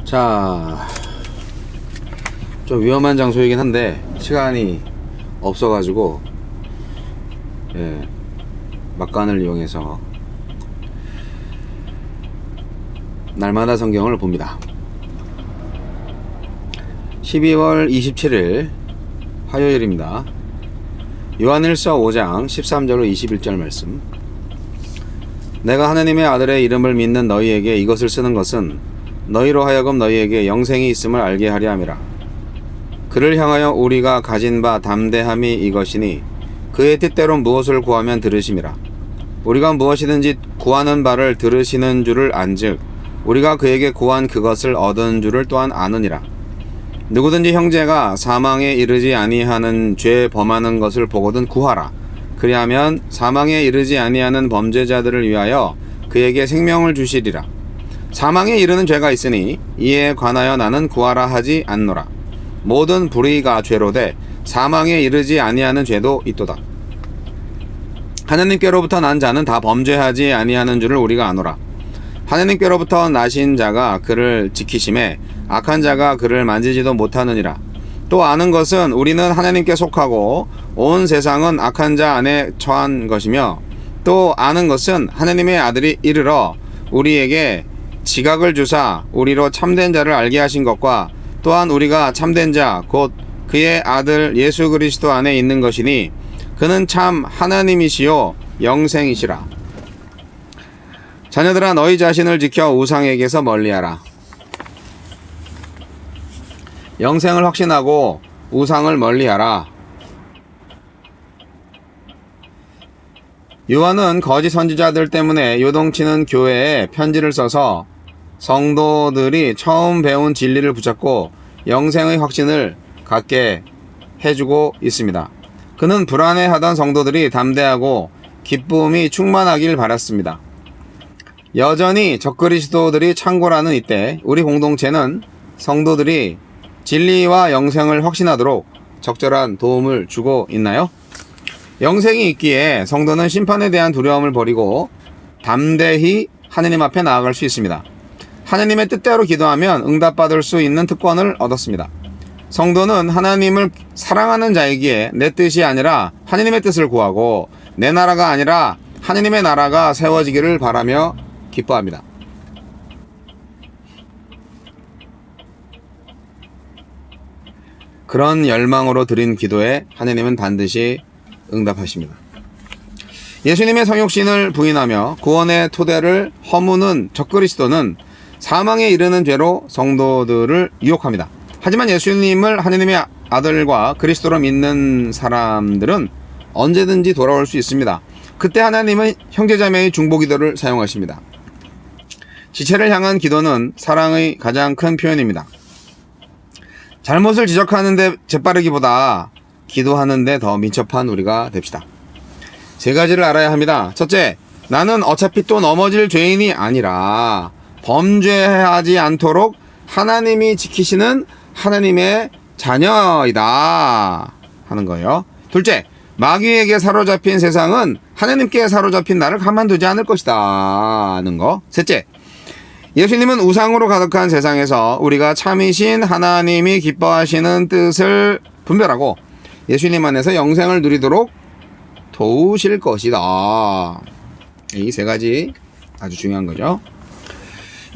자, 좀 위험한 장소이긴 한데 시간이 없어가지고 막간을 이용해서 날마다 성경을 봅니다. 12월 27일 화요일입니다. 요한일서 5장 13절로 21절 말씀. 내가 하나님의 아들의 이름을 믿는 너희에게 이것을 쓰는 것은 너희로 하여금 너희에게 영생이 있음을 알게 하려 함이라. 그를 향하여 우리가 가진 바 담대함이 이것이니 그의 뜻대로 무엇을 구하면 들으심이라. 우리가 무엇이든지 구하는 바를 들으시는 줄을 안즉 우리가 그에게 구한 그것을 얻은 줄을 또한 아느니라. 누구든지 형제가 사망에 이르지 아니하는 죄 범하는 것을 보거든 구하라. 그리하면 사망에 이르지 아니하는 범죄자들을 위하여 그에게 생명을 주시리라. 사망에 이르는 죄가 있으니 이에 관하여 나는 구하라 하지 않노라. 모든 불의가 죄로되 사망에 이르지 아니하는 죄도 있도다. 하나님께로부터 난 자는 다 범죄하지 아니하는 줄을 우리가 아노라. 하나님께로부터 나신 자가 그를 지키심에 악한 자가 그를 만지지도 못하느니라. 또 아는 것은 우리는 하나님께 속하고 온 세상은 악한 자 안에 처한 것이며, 또 아는 것은 하나님의 아들이 이르러 우리에게 지각을 주사 우리로 참된 자를 알게 하신 것과 또한 우리가 참된 자 곧 그의 아들 예수 그리스도 안에 있는 것이니 그는 참 하나님이시요 영생이시라. 자녀들아, 너희 자신을 지켜 우상에게서 멀리하라. 영생을 확신하고 우상을 멀리하라. 요한은 거짓 선지자들 때문에 요동치는 교회에 편지를 써서 성도들이 처음 배운 진리를 붙잡고 영생의 확신을 갖게 해주고 있습니다. 그는 불안해하던 성도들이 담대하고 기쁨이 충만하길 바랐습니다. 여전히 적그리스도들이 창궐하는 이때 우리 공동체는 성도들이 진리와 영생을 확신하도록 적절한 도움을 주고 있나요? 영생이 있기에 성도는 심판에 대한 두려움을 버리고 담대히 하느님 앞에 나아갈 수 있습니다. 하나님의 뜻대로 기도하면 응답받을 수 있는 특권을 얻었습니다. 성도는 하나님을 사랑하는 자이기에 내 뜻이 아니라 하나님의 뜻을 구하고 내 나라가 아니라 하나님의 나라가 세워지기를 바라며 기뻐합니다. 그런 열망으로 드린 기도에 하나님은 반드시 응답하십니다. 예수님의 성육신을 부인하며 구원의 토대를 허무는 적그리스도는 사망에 이르는 죄로 성도들을 유혹합니다. 하지만 예수님을 하나님의 아들과 그리스도로 믿는 사람들은 언제든지 돌아올 수 있습니다. 그때 하나님은 형제자매의 중보기도를 사용하십니다. 지체를 향한 기도는 사랑의 가장 큰 표현입니다. 잘못을 지적하는데 재빠르기보다 기도하는데 더 민첩한 우리가 됩시다. 세 가지를 알아야 합니다. 첫째, 나는 어차피 또 넘어질 죄인이 아니라 범죄하지 않도록 하나님이 지키시는 하나님의 자녀이다 하는 거예요. 둘째, 마귀에게 사로잡힌 세상은 하나님께 사로잡힌 나를 가만두지 않을 것이다 하는 거. 셋째, 예수님은 우상으로 가득한 세상에서 우리가 참이신 하나님이 기뻐하시는 뜻을 분별하고 예수님 안에서 영생을 누리도록 도우실 것이다. 이 세 가지 아주 중요한 거죠.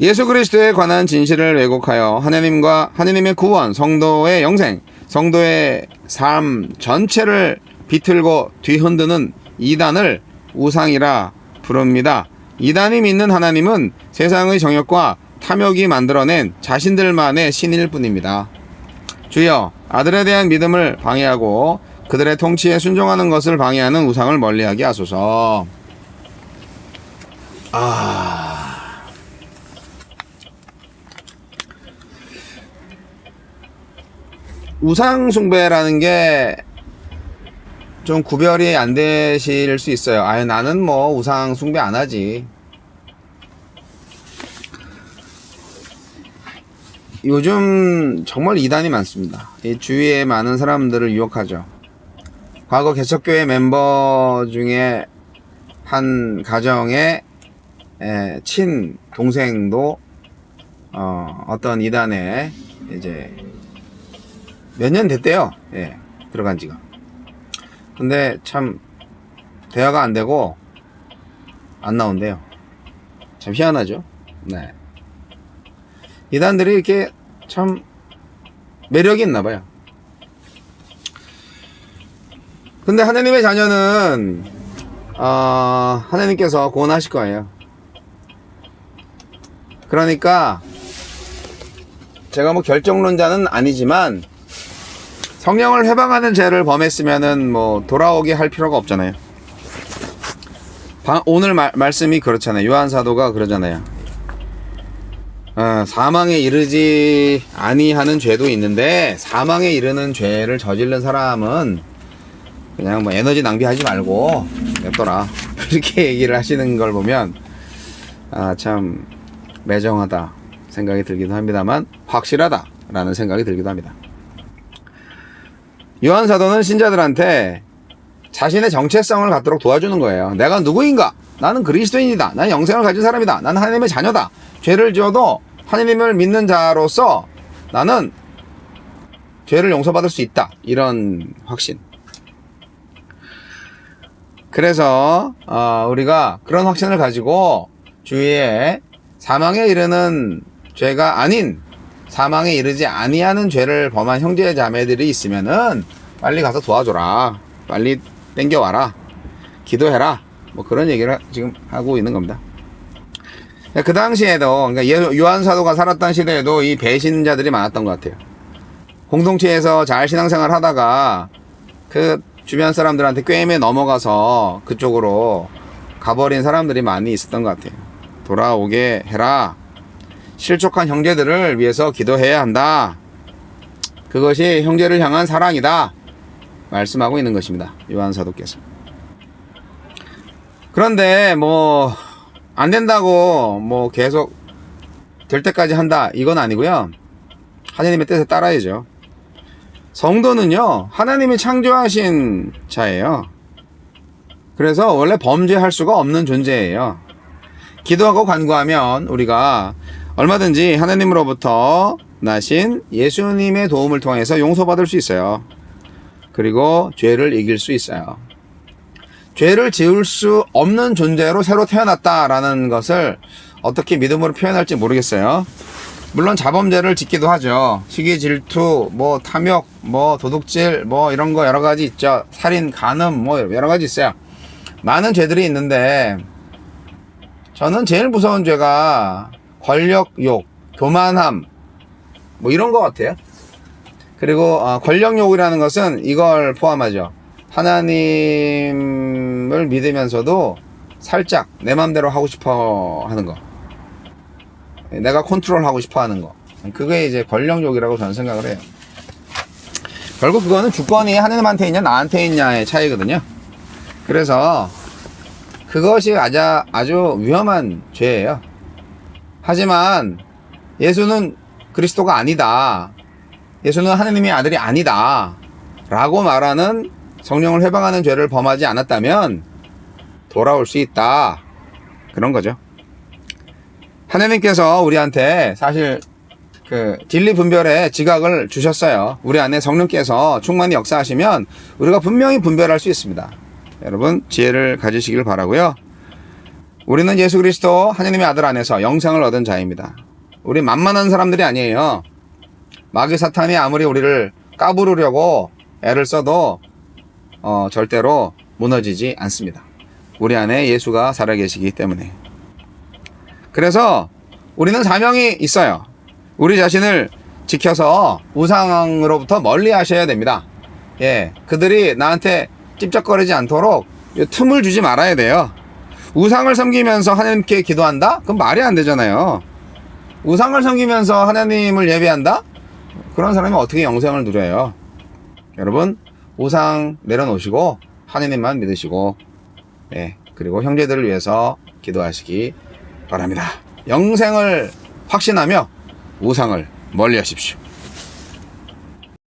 예수 그리스도에 관한 진실을 왜곡하여 하나님과 하나님의 구원, 성도의 영생, 성도의 삶 전체를 비틀고 뒤흔드는 이단을 우상이라 부릅니다. 이단이 믿는 하나님은 세상의 정욕과 탐욕이 만들어낸 자신들만의 신일 뿐입니다. 주여, 아들에 대한 믿음을 방해하고 그들의 통치에 순종하는 것을 방해하는 우상을 멀리하게 하소서. 우상 숭배라는 게 좀 구별이 안 되실 수 있어요. 아유, 나는 뭐 우상 숭배 안 하지. 요즘 정말 이단이 많습니다. 이 주위에 많은 사람들을 유혹하죠. 과거 개척교회 멤버 중에 한 가정의 친 동생도 어떤 이단에 이제 몇 년 됐대요. 예, 들어간 지가. 근데 참 대화가 안 되고 안 나온대요. 참 희한하죠. 네. 이단들이 이렇게 참 매력이 있나 봐요. 근데 하나님의 자녀는 하나님께서 구원하실 거예요. 그러니까 제가 뭐 결정론자는 아니지만 성령을 회방하는 죄를 범했으면은 뭐 돌아오게 할 필요가 없잖아요. 오늘 말씀이 그렇잖아요. 요한 사도가 그러잖아요. 사망에 이르지 아니하는 죄도 있는데 사망에 이르는 죄를 저지른 사람은 그냥 뭐 에너지 낭비하지 말고 냅둬라. 이렇게 얘기를 하시는 걸 보면 참 매정하다 생각이 들기도 합니다만 확실하다 라는 생각이 들기도 합니다. 요한 사도는 신자들한테 자신의 정체성을 갖도록 도와주는 거예요. 내가 누구인가? 나는 그리스도인이다. 나는 영생을 가진 사람이다. 나는 하나님의 자녀다. 죄를 지어도 하나님을 믿는 자로서 나는 죄를 용서받을 수 있다. 이런 확신. 그래서 우리가 그런 확신을 가지고 주위에 사망에 이르는 죄가 아닌 사망에 이르지 아니하는 죄를 범한 형제 자매들이 있으면은 빨리 가서 도와줘라. 빨리 땡겨와라. 기도해라. 뭐 그런 얘기를 지금 하고 있는 겁니다. 그 당시에도, 그러니까 요한 사도가 살았던 시대에도 이 배신자들이 많았던 것 같아요. 공동체에서 잘 신앙생활 하다가 그 주변 사람들한테 꿰매 넘어가서 그쪽으로 가버린 사람들이 많이 있었던 것 같아요. 돌아오게 해라. 실족한 형제들을 위해서 기도해야 한다. 그것이 형제를 향한 사랑이다. 말씀하고 있는 것입니다. 요한 사도께서. 그런데 뭐 안 된다고 뭐 계속 될 때까지 한다. 이건 아니고요. 하나님의 뜻에 따라야죠. 성도는요, 하나님이 창조하신 자예요. 그래서 원래 범죄할 수가 없는 존재예요. 기도하고 간구하면 우리가 얼마든지 하나님으로부터 나신 예수님의 도움을 통해서 용서받을 수 있어요. 그리고 죄를 이길 수 있어요. 죄를 지을 수 없는 존재로 새로 태어났다라는 것을 어떻게 믿음으로 표현할지 모르겠어요. 물론 자범죄를 짓기도 하죠. 시기, 질투, 뭐 탐욕, 뭐 도둑질, 뭐 이런 거 여러 가지 있죠. 살인, 간음, 뭐 여러 가지 있어요. 많은 죄들이 있는데 저는 제일 무서운 죄가 권력욕, 교만함, 뭐 이런 것 같아요. 그리고 권력욕이라는 것은 이걸 포함하죠. 하나님을 믿으면서도 살짝 내 맘대로 하고 싶어 하는 거, 내가 컨트롤하고 싶어 하는 거, 그게 이제 권력욕이라고 저는 생각을 해요. 결국 그거는 주권이 하나님한테 있냐 나한테 있냐의 차이거든요. 그래서 그것이 아주 위험한 죄예요. 하지만 예수는 그리스도가 아니다, 예수는 하나님의 아들이 아니다 라고 말하는 성령을 회방하는 죄를 범하지 않았다면 돌아올 수 있다, 그런 거죠. 하나님께서 우리한테 사실 그 진리 분별의 지각을 주셨어요. 우리 안에 성령께서 충만히 역사하시면 우리가 분명히 분별할 수 있습니다. 여러분 지혜를 가지시길 바라고요. 우리는 예수 그리스도 하나님의 아들 안에서 영생을 얻은 자입니다. 우리 만만한 사람들이 아니에요. 마귀 사탄이 아무리 우리를 까부르려고 애를 써도 절대로 무너지지 않습니다. 우리 안에 예수가 살아계시기 때문에. 그래서 우리는 사명이 있어요. 우리 자신을 지켜서 우상으로부터 멀리 하셔야 됩니다. 예, 그들이 나한테 찝쩍거리지 않도록 틈을 주지 말아야 돼요. 우상을 섬기면서 하나님께 기도한다? 그건 말이 안 되잖아요. 우상을 섬기면서 하나님을 예배한다? 그런 사람이 어떻게 영생을 누려요? 여러분, 우상 내려놓으시고 하나님만 믿으시고, 예, 그리고 형제들을 위해서 기도하시기 바랍니다. 영생을 확신하며 우상을 멀리 하십시오.